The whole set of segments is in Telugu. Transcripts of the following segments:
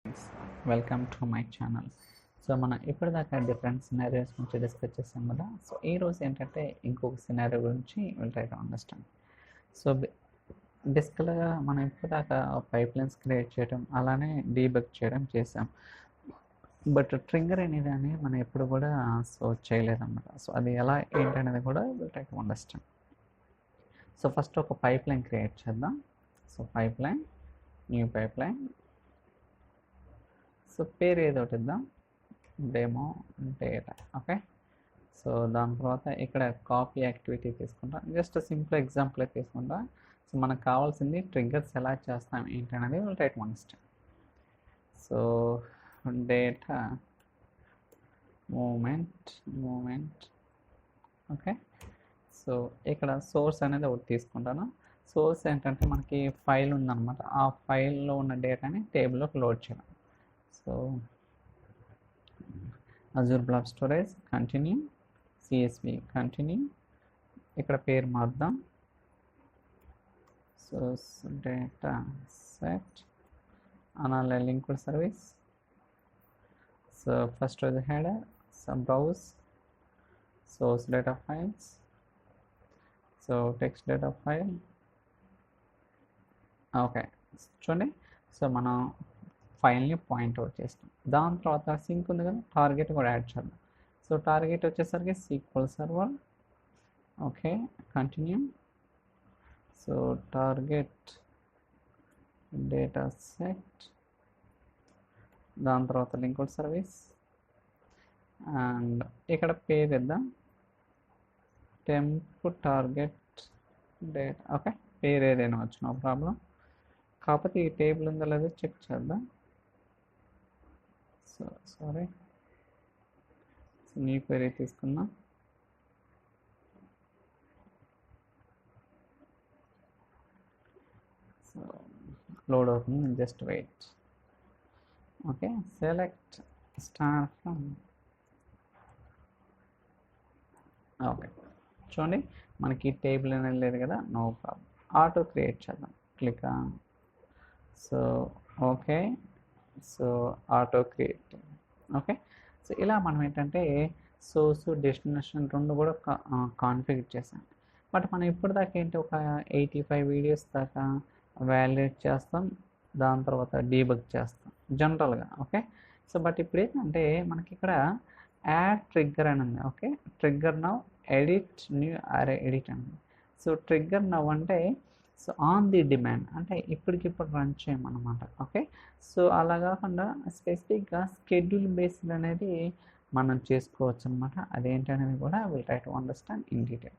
Friends, welcome to my channel. So మనం ఇప్పటిదాకా డిఫరెంట్ సినారియోస్ గురించి డిస్కస్ చేసాం కదా. సో ఈరోజు ఏంటంటే ఇంకొక సినారియో గురించి will try to understand. So బేసికల్గా మనం ఇప్పటిదాకా పైప్ లైన్స్ క్రియేట్ చేయడం అలానే డీబగ్ చేయడం చేసాం. బట్ ట్రిగ్గర్ అనేది మనం ఎప్పుడు కూడా చేయలేదన్నమాట. సో అది ఎలా ఏంటనేది కూడా will try to understand. So first ఒక పైప్ లైన్ క్రియేట్ చేద్దాం. So pipe line, new pipe line. So పేరు ఏదో ఒకటి ఇద్దాం, డెమో డేటా. ఓకే. సో దాని తర్వాత ఇక్కడ కాపీ యాక్టివిటీ తీసుకుంటాం. జస్ట్ సింపుల్ ఎగ్జాంపుల్ తీసుకుంటా. సో మనకు కావాల్సింది ట్రిగ్గర్స్ ఎలా చేస్తాం ఏంటనేది will try to understand. So data moment. Okay. So ఇక్కడ సోర్స్ అనేది ఒకటి తీసుకుంటాను. సోర్స్ ఏంటంటే మనకి ఫైల్ ఉందన్నమాట. ఆ ఫైల్లో ఉన్న డేటాని టేబుల్లోకి లోడ్ చేయడం. So Azure Blob Storage continue, CSV continue. ఇక్కడ పేరు మార్దాం. సో డేటా సెట్ అనాలి లింక్డ్ సర్వీస్. సో ఫస్ట్ రోజు header, sub browse, source data files, so text data file. Okay చూడండి. సో మనం ఫైల్ని పాయింట్అవుట్ చేస్తాం. దాని తర్వాత సింక్ ఉంది కదా, టార్గెట్ కూడా యాడ్ చేద్దాం. సో టార్గెట్ వచ్చేసరికి SQL server. Okay continue. So target data set, దాని తర్వాత లింక్డ్ సర్వీస్ అండ్ ఇక్కడ పేరు ఇద్దాం టెంప్ టార్గెట్ డేటా. ఓకే పేరు ఏదైనా వచ్చు, నో ప్రాబ్లం. కాకపోతే ఈ టేబుల్ ఉందో లేదో చెక్ చేద్దాం. సో సారీ, న్యూ క్వెరీ తీసుకుందాం. సో లోడ్ అవుతుంది, just wait. Okay select star from. Okay చూడండి మనకి టేబుల్ అనేది లేదు కదా, నో ప్రాబ్లం. ఆటో క్రియేట్ చేద్దాం, click. So okay. So auto create. Okay. So ఇలా మనం ఏంటంటే సోర్స్ డెస్టినేషన్ రెండు కూడా కాన్ఫిగర్ చేసాం. బట్ మనం ఇప్పటిదాకా ఏంటి ఒక 85 వీడియోస్ దాకా వ్యాలిడేట్ చేస్తాం, దాని తర్వాత డీబగ్ చేస్తాం జనరల్గా. ఓకే. సో బట్ ఇప్పుడు ఏంటంటే మనకి ఇక్కడ యాడ్ ట్రిగ్గర్ అని ఉంది. Okay trigger now edit new అరే ఎడిట్ అని. సో ట్రిగ్గర్ నౌ అంటే సో ఆన్ ది డిమాండ్ అంటే ఇప్పటికిప్పుడు రన్ చేయమన్నమాట. ఓకే. సో అలా కాకుండా స్పెసిఫిక్గా స్కెడ్యూల్ బేస్డ్ అనేది మనం చేసుకోవచ్చు అనమాట. అదేంటనేది కూడా will try to understand in detail.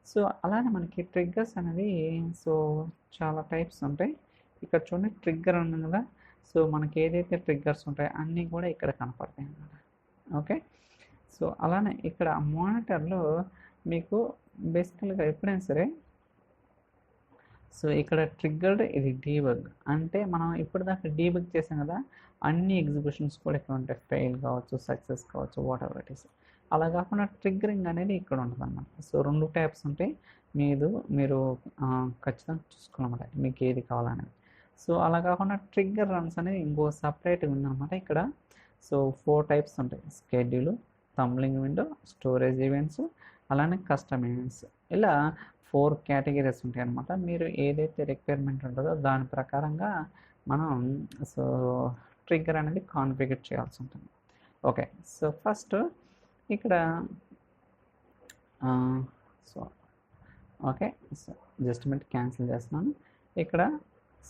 So అలానే మనకి ట్రిగ్గర్స్ అనేది సో చాలా టైప్స్ ఉంటాయి. ఇక్కడ చూడండి ట్రిగ్గర్ ఉంది కదా. సో మనకి ఏదైతే ట్రిగ్గర్స్ ఉంటాయో అన్నీ కూడా ఇక్కడ కనపడతాయి అన్నమాట. ఓకే. సో అలానే ఇక్కడ మానిటర్లో మీకు బేసికల్గా ఎప్పుడైనా సరే సో ఇక్కడ ట్రిగ్గర్డ్ ఇది డీబగ్ అంటే మనం ఇప్పటిదాకా డీబగ్ చేసాం కదా, అన్ని ఎగ్జిక్యూషన్స్ కూడా ఇక్కడ ఉంటాయి. ఫెయిల్ కావచ్చు, సక్సెస్ కావచ్చు, వాట్ ఎవర్ ఇట్ ఈస్. అలా కాకుండా ట్రిగ్గరింగ్ అనేది ఇక్కడ ఉంటుంది అన్నమాట. సో రెండు టైప్స్ ఉంటాయి. మీరు ఖచ్చితంగా చూసుకోవాలన్నమాట మీకు ఏది కావాలనేది. సో అలా కాకుండా ట్రిగ్గర్ రన్స్ అనేది ఇంకో సపరేట్గా ఉందన్నమాట ఇక్కడ. సో 4 టైప్స్ ఉంటాయి: స్కెడ్యూల్, తంబ్లింగ్ విండో, స్టోరేజ్ ఈవెంట్స్, అలానే కస్టమ్ ఈవెంట్స్. ఇలా 4 కేటగిరీస్ ఉంటాయి అన్నమాట. మీరు ఏదైతే రిక్వైర్మెంట్ ఉంటుందో దాని ప్రకారంగా మనం సో ట్రిగ్గర్ అనేది కాన్ఫిగర్ చేయాల్సి ఉంటుంది. ఓకే. సో ఫస్ట్ ఇక్కడ so okay. So just minute cancel చేస్తున్నాను. ఇక్కడ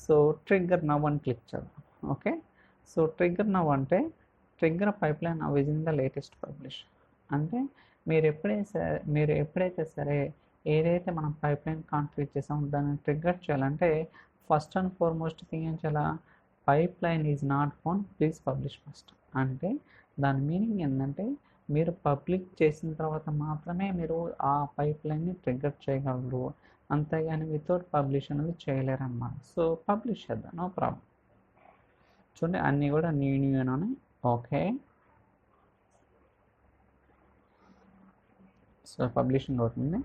సో ట్రిగ్గర్ నవ్ అని క్లిక్ చేద్దాం. ఓకే. సో ట్రిగ్గర్ నవ్ అంటే trigger pipe line now is in the latest publish. అంటే మీరు ఎప్పుడైతే సరే ఏదైతే మనం పైప్ లైన్ కాన్ఫిగర్ చేసామో దాన్ని ట్రిగ్గర్ చేయాలంటే ఫస్ట్ అండ్ ఫార్మోస్ట్ థింగ్ ఏం చేయాలా, pipe line is not found, please publish first. అంటే దాని మీనింగ్ ఏంటంటే మీరు పబ్లిక్ చేసిన తర్వాత మాత్రమే మీరు ఆ పైప్ లైన్ని ట్రిగ్గర్ చేయగలరు, అంతేగాని వితౌట్ పబ్లిష్ అనేది చేయలేరు అన్నమాట. సో పబ్లిష్ చేద్దాం, నో ప్రాబ్లం. చూడండి అన్నీ కూడా న్యూ అని. ఓకే. సో పబ్లిషింగ్ అవుతుంది.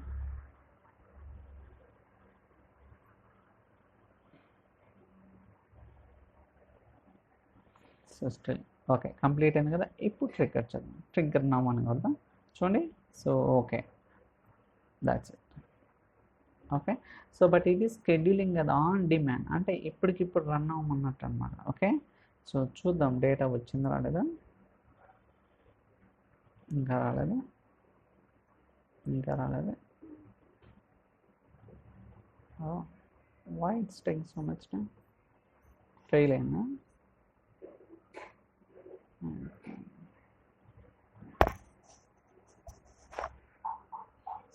సో స్టిల్ ఓకే కంప్లీట్ అయింది కదా. ఇప్పుడు ట్రిగ్గర్ చదువు, ట్రిగ్గర్ నవ్ అని కదా చూడండి. So okay that's it. Okay so but ఇది స్కెడ్యూలింగ్ కదా, ఆన్ డిమాండ్ అంటే ఇప్పటికిప్పుడు రన్ అవ్వమన్నట్టు అనమాట. ఓకే సో చూద్దాం డేటా వచ్చిందో రాలేదా. ఇంకా రాలేదు, ఇంకా రాలేదు. Why it's taking so much time. Fail అయిందా?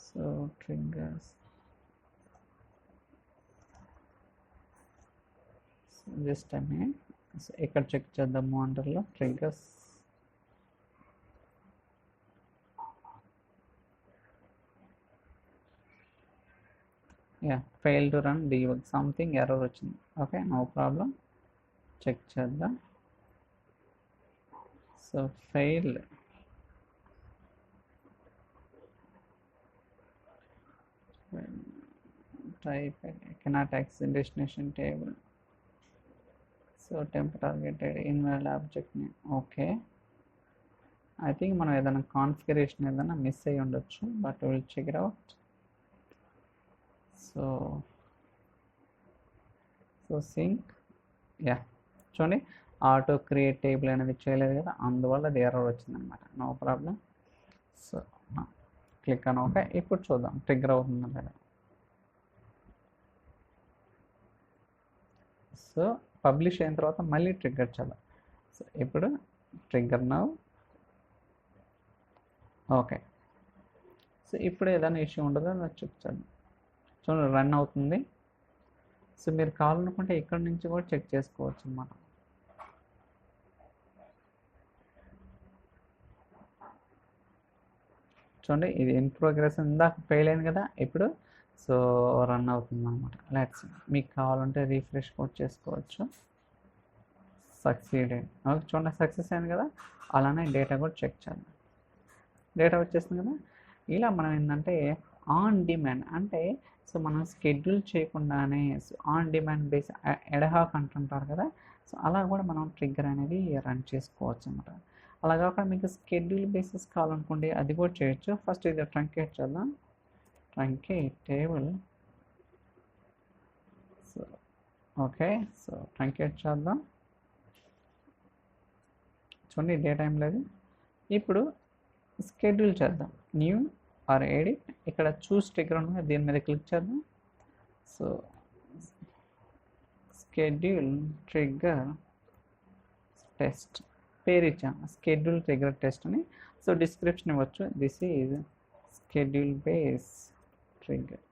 సో ట్రిగ్గర్స్ జస్ట్ అనే ఇక్కడ చెక్ చేద్దాము అంటర్లో triggers. Yeah fail to run debug something error వచ్చింది. ఓకే నో ప్రాబ్లం, చెక్ చేద్దాం. So fail type cannot access destination table. So temp targeted invalid object name. Okay I think మనం ఏదైనా కాన్ఫిగరేషన్ ఏదైనా మిస్ అయ్యి ఉండొచ్చు, but will check it out. So sync yeah చూడండి ఆటో క్రియేట్ టేబుల్ అనేది చేయలేదు కదా, అందువల్ల అది ఎర్రర్ వచ్చిందనమాట. No problem. సో క్లిక్ అని ఓకే. ఇప్పుడు చూద్దాం ట్రిగ్గర్ అవుతుందా లేదా. సో పబ్లిష్ అయిన తర్వాత మళ్ళీ ట్రిగ్గర్ చేద్దాం. సో ఇప్పుడు ట్రిగ్గర్ నౌ ఓకే. సో ఇప్పుడు ఏదైనా ఇష్యూ ఉండదో నాకు చూపించాను. చూడండి రన్ అవుతుంది. సో మీరు కావాలనుకుంటే ఇక్కడ నుంచి కూడా చెక్ చేసుకోవచ్చు అన్నమాట. చూడండి ఇది ఇన్ ప్రోగ్రెస్ ఇందాక ఫెయిల్ అయింది కదా, ఇప్పుడు సో రన్ అవుతుంది అనమాట. లెట్స్ మీకు కావాలంటే రీఫ్రెష్ కూడా చేసుకోవచ్చు. సక్సీడెడ్ ఓకే చూడండి సక్సెస్ అయింది కదా. అలానే డేటా కూడా చెక్ చేద్దాం. డేటా వచ్చేస్తుంది కదా. ఇలా మనం ఏంటంటే ఆన్ డిమాండ్ అంటే సో మనం షెడ్యూల్ చేయకుండానే ఆన్ డిమాండ్ బేస్ ఎడహాక్ అంటుంటారు కదా, సో అలా కూడా మనం ట్రిగ్గర్ అనేది రన్ చేసుకోవచ్చు అనమాట. అలా కాకుండా మీకు షెడ్యూల్ బేసిస్ కావాలనుకోండి అది కూడా చేయొచ్చు. ఫస్ట్ ఇది ట్రంకేట్ చేద్దాం. Truncate table. So okay so truncate చేద్దాం. చూడండి డేటా ఏం లేదు. ఇప్పుడు షెడ్యూల్ చేద్దాం. న్యూ ఆర్ ఎడిట్, ఇక్కడ చూస్ ట్రిగ్గర్ ఉంది దీని మీద క్లిక్ చేద్దాం. సో షెడ్యూల్ ట్రిగ్గర్ టెస్ట్ పేరు ఇచ్చాను, షెడ్యూల్ ట్రిగ్గర్ టెస్ట్ అని. సో డిస్క్రిప్షన్ ఇవ్వచ్చు, this is schedule base trigger.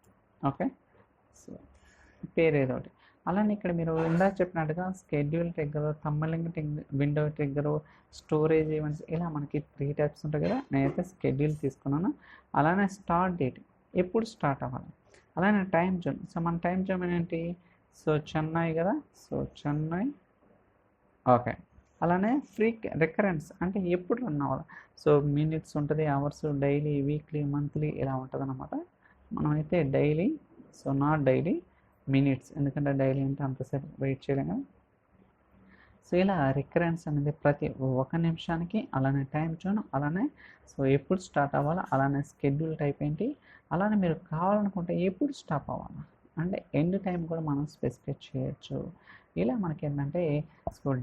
Okay so పేరు ఏదో ఒకటి. అలానే ఇక్కడ మీరు ఇందాక చెప్పినట్టుగా schedule trigger, thumbnail window trigger, storage events ఇలా మనకి 3 టైప్స్ ఉంటాయి కదా. నేనైతే షెడ్యూల్ తీసుకున్నాను. అలానే స్టార్ట్ డేట్ ఎప్పుడు స్టార్ట్ అవ్వాలి, అలానే టైం జోన్. సో మన టైం జోన్ ఏంటి, సో చెన్నై కదా, సో చెన్నై ఓకే. అలానే రికరెన్స్ అంటే ఎప్పుడు రన్ అవ్వాలి, సో మినిట్స్ ఉంటుంది, అవర్స్, డైలీ, వీక్లీ, మంత్లీ ఇలా ఉంటుంది అనమాట. మనమైతే daily, so not daily, minutes, ఎందుకంటే డైలీ అంటే అంతసేపు వెయిట్ చేయలేం కదా. సో ఇలా రికరెన్స్ అనేది ప్రతి 1 నిమిషానికి, అలానే టైం జోన్, అలానే సో ఎప్పుడు స్టార్ట్ అవ్వాలి, అలానే షెడ్యూల్ టైప్ ఏంటి, అలానే మీరు కావాలనుకుంటే ఎప్పుడు స్టాప్ అవ్వాలి అంటే ఎండ్ టైం కూడా మనం స్పెసిఫై చేయొచ్చు. ఇలా మనకి ఏంటంటే సో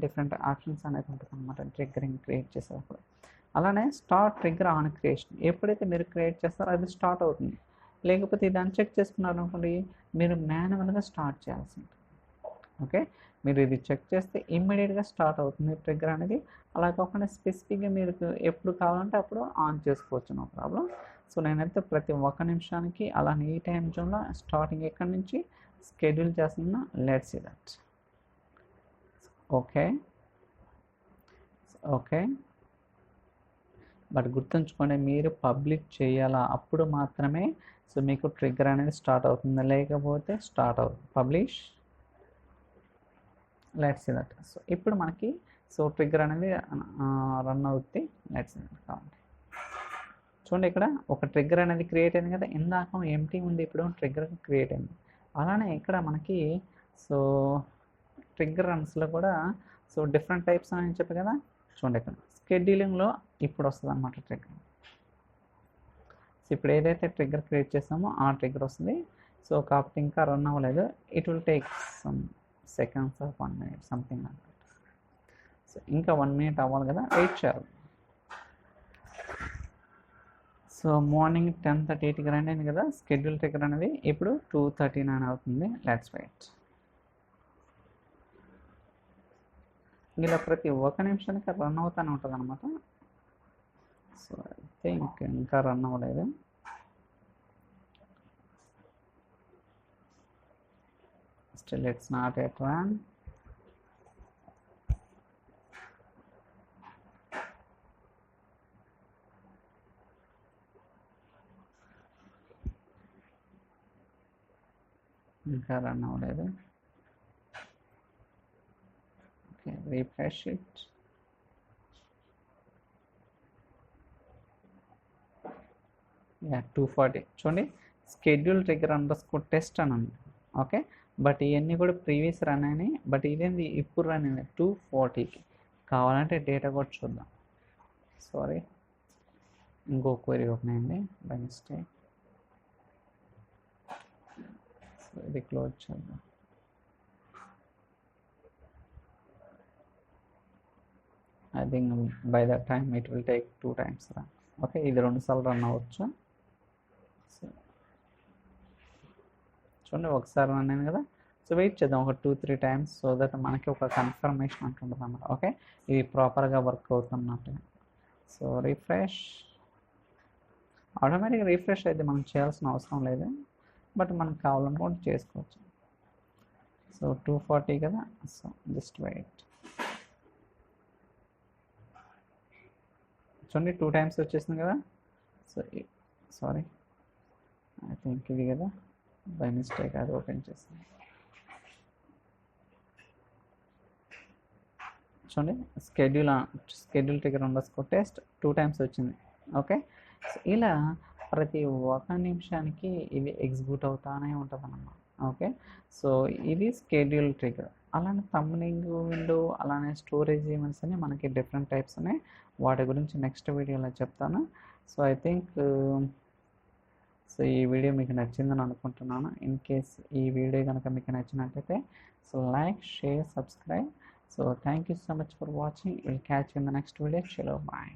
డిఫరెంట్ ఆప్షన్స్ అనేది ఉంటుంది అనమాట ట్రిగ్గరింగ్ క్రియేట్ చేసేటప్పుడు. అలానే స్టార్ట్ ట్రిగ్గర్ ఆన్ క్రియేషన్, ఎప్పుడైతే మీరు క్రియేట్ చేస్తారో అది స్టార్ట్ అవుతుంది. లేకపోతే ఇది అన్చెక్ చేసుకున్నారు అనుకోండి, మీరు మాన్యువల్గా స్టార్ట్ చేయాల్సి ఉంటుంది. ఓకే మీరు ఇది చెక్ చేస్తే ఇమ్మీడియట్గా స్టార్ట్ అవుతుంది ట్రిగ్గర్ అనేది. అలా కాకుండా స్పెసిఫిక్గా మీరు ఎప్పుడు కావాలంటే అప్పుడు ఆన్ చేసుకోవచ్చు, నో ప్రాబ్లం. సో నేనైతే ప్రతి 1 నిమిషానికి అలానే ఈ టైం జోన్లో స్టార్టింగ్ ఎక్కడి నుంచి షెడ్యూల్ చేస్తున్నా. Let's see that. Okay okay but గుర్తుంచుకోండి మీరు పబ్లిక్ చేయాలా, అప్పుడు మాత్రమే సో మీకు ట్రిగ్గర్ అనేది స్టార్ట్ అవుతుంది, లేకపోతే స్టార్ట్ అవుతుంది. Publish let's see that. So ఇప్పుడు మనకి సో ట్రిగ్గర్ అనేది రన్ అవుతుంది. లెట్స్ సీ దట్ కావాలి. చూడండి ఇక్కడ ఒక ట్రిగ్గర్ అనేది క్రియేట్ అయింది కదా, ఇందాక ఎంటీ ఉంది, ఇప్పుడు ట్రిగ్గర్ క్రియేట్ అయింది. అలానే ఇక్కడ మనకి సో ట్రిగ్గర్ రన్స్లో కూడా సో డిఫరెంట్ టైప్స్ అని చెప్పి కదా, చూడండి ఇక్కడ షెడ్యూలింగ్లో ఇప్పుడు వస్తుంది అనమాట ట్రిగ్గర్. సో ఇప్పుడు ఏదైతే ట్రిగ్గర్ క్రియేట్ చేసామో ఆ ట్రిగ్గర్ వస్తుంది. సో కాకపోతే ఇంకా రన్ అవ్వలేదు, it will take some seconds of 1 minute something like that. So ఇంకా 1 minute అవ్వాలి కదా, వెయిట్ చేయాలి. సో మార్నింగ్ 10:38కి రన్ అయింది కదా షెడ్యూల్ ట్రిగ్గర్ అనేది, ఇప్పుడు 2:39 అవుతుంది. Let's wait. ఇలా ప్రతి ఒక్క నిమిషానికి రన్ అవుతూనే ఉంటుంది అనమాట. సో అయితే ఇంకా రన్ అవ్వలేదు. Still it's not at run. ఇంకా రన్ అవ్వలేదు. Okay, refresh it. యా 240 చూడండి, షెడ్యూల్ ట్రిగ్గర్ అండర్స్కోర్ టెస్ట్ అని ఉంది. ఓకే, బట్ ఇవన్నీ కూడా ప్రీవియస్ రన్ అయినాయి, బట్ ఇదేంది ఇప్పుడు రన్ అయినాయి 240కి. కావాలంటే డేటా కూడా చూద్దాం. సారీ, ఇంకో క్వరీ ఓపెన్ అయింది బై మిస్టేక్. సో ఇది క్లోజ్ చేద్దాం. I think by the time it will take 2 times run. Okay, ఇది 2 సార్లు రన్ అవ్వచ్చు. సో చూడండి, ఒకసారి రన్ అయింది కదా. సో వెయిట్ చేద్దాం ఒక 2-3 times, సో దట్ మనకి ఒక కన్ఫర్మేషన్ అంటుంటుంది అన్నమాట. ఓకే, ఇది ప్రాపర్గా వర్క్ అవుతున్నట్టు. సో రిఫ్రెష్, ఆటోమేటిక్గా రిఫ్రెష్ అయితే మనం చేయాల్సిన అవసరం లేదు, బట్ మనకు కావాలనుకుంటే చేసుకోవచ్చు. సో 240 కదా, సో జస్ట్ వెయిట్. చూడండి 2 times వచ్చేసింది కదా. సో సారీ, ఐ థింక్ ఇది కదా, బై మిస్టేక్ అది ఓపెన్ చేసింది. చూడండి, schedule trigger underscore test 2 times వచ్చింది. ఓకే, సో ఇలా ప్రతి ఒక్క నిమిషానికి ఇది ఎగ్జిక్యూట్ అవుతానే ఉంటుంది అన్నమాట. ఓకే, సో ఇది షెడ్యూల్ ట్రిగ్గర్. అలానే థంబ్నెయిల్ విండో, అలానే స్టోరేజ్ ఈవెంట్స్ అని మనకి డిఫరెంట్ టైప్స్ ఉన్నాయి. వాటి గురించి నెక్స్ట్ వీడియోలో చెప్తాను. సో ఐ థింక్ సో ఈ వీడియో మీకు నచ్చిందని అనుకుంటున్నాను. ఇన్ కేస్ ఈ వీడియో కనుక మీకు నచ్చినట్లయితే so like, share, subscribe. So thank you so much for watching. We'll catch you in the next video. Chalo, bye.